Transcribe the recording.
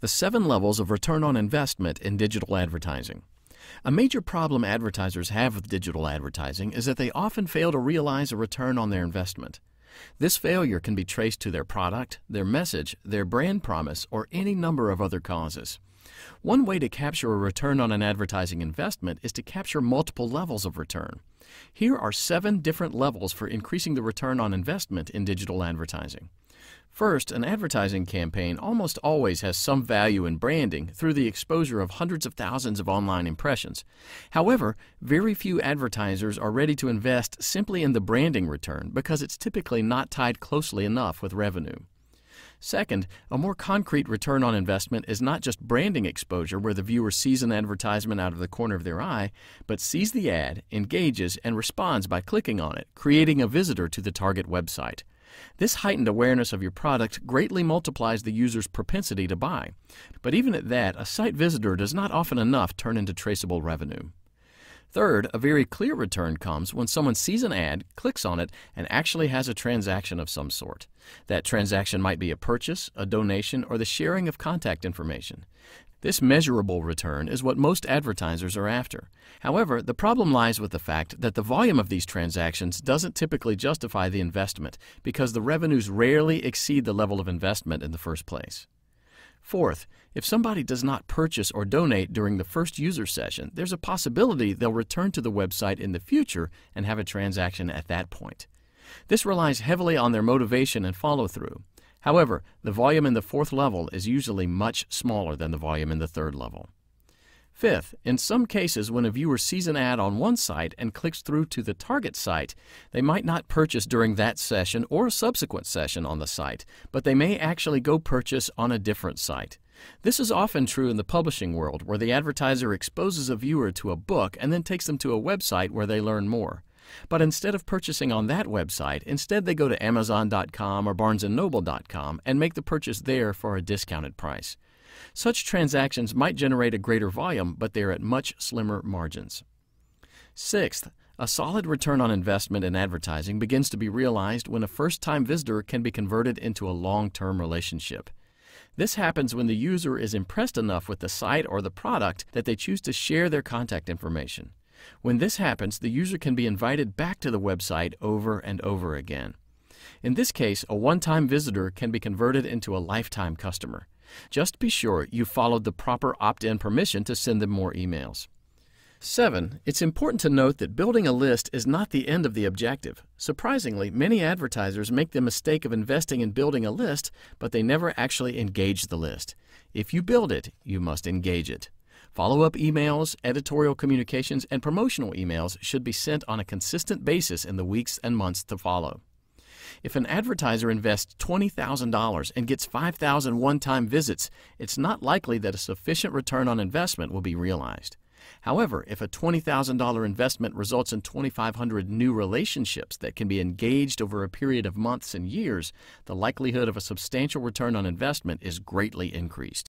The 7 levels of return on investment in digital advertising. A major problem advertisers have with digital advertising is that they often fail to realize a return on their investment. This failure can be traced to their product, their message, their brand promise, or any number of other causes. One way to capture a return on an advertising investment is to capture multiple levels of return. Here are 7 different levels for increasing the return on investment in digital advertising. First, an advertising campaign almost always has some value in branding through the exposure of hundreds of thousands of online impressions. However, very few advertisers are ready to invest simply in the branding return because it's typically not tied closely enough with revenue. Second, a more concrete return on investment is not just branding exposure where the viewer sees an advertisement out of the corner of their eye, but sees the ad, engages, and responds by clicking on it, creating a visitor to the target website. This heightened awareness of your product greatly multiplies the user's propensity to buy. But even at that, a site visitor does not often enough turn into traceable revenue. Third, a very clear return comes when someone sees an ad, clicks on it, and actually has a transaction of some sort. That transaction might be a purchase, a donation, or the sharing of contact information. This measurable return is what most advertisers are after. However, the problem lies with the fact that the volume of these transactions doesn't typically justify the investment because the revenues rarely exceed the level of investment in the first place. Fourth, if somebody does not purchase or donate during the first user session, there's a possibility they'll return to the website in the future and have a transaction at that point. This relies heavily on their motivation and follow-through. However, the volume in the 4th level is usually much smaller than the volume in the 3rd level. Fifth, in some cases when a viewer sees an ad on one site and clicks through to the target site, they might not purchase during that session or a subsequent session on the site, but they may actually go purchase on a different site. This is often true in the publishing world, where the advertiser exposes a viewer to a book and then takes them to a website where they learn more. But instead of purchasing on that website, instead they go to Amazon.com or BarnesandNoble.com and make the purchase there for a discounted price. Such transactions might generate a greater volume, but they are at much slimmer margins. Sixth, a solid return on investment in advertising begins to be realized when a first-time visitor can be converted into a long-term relationship. This happens when the user is impressed enough with the site or the product that they choose to share their contact information. When this happens, the user can be invited back to the website over and over again. In this case, a one-time visitor can be converted into a lifetime customer. Just be sure you followed the proper opt-in permission to send them more emails. 7. It's important to note that building a list is not the end of the objective. Surprisingly, many advertisers make the mistake of investing in building a list, but they never actually engage the list. If you build it, you must engage it. Follow-up emails, editorial communications, and promotional emails should be sent on a consistent basis in the weeks and months to follow. If an advertiser invests $20,000 and gets 5,000 one-time visits, it's not likely that a sufficient return on investment will be realized. However, if a $20,000 investment results in 2,500 new relationships that can be engaged over a period of months and years, the likelihood of a substantial return on investment is greatly increased.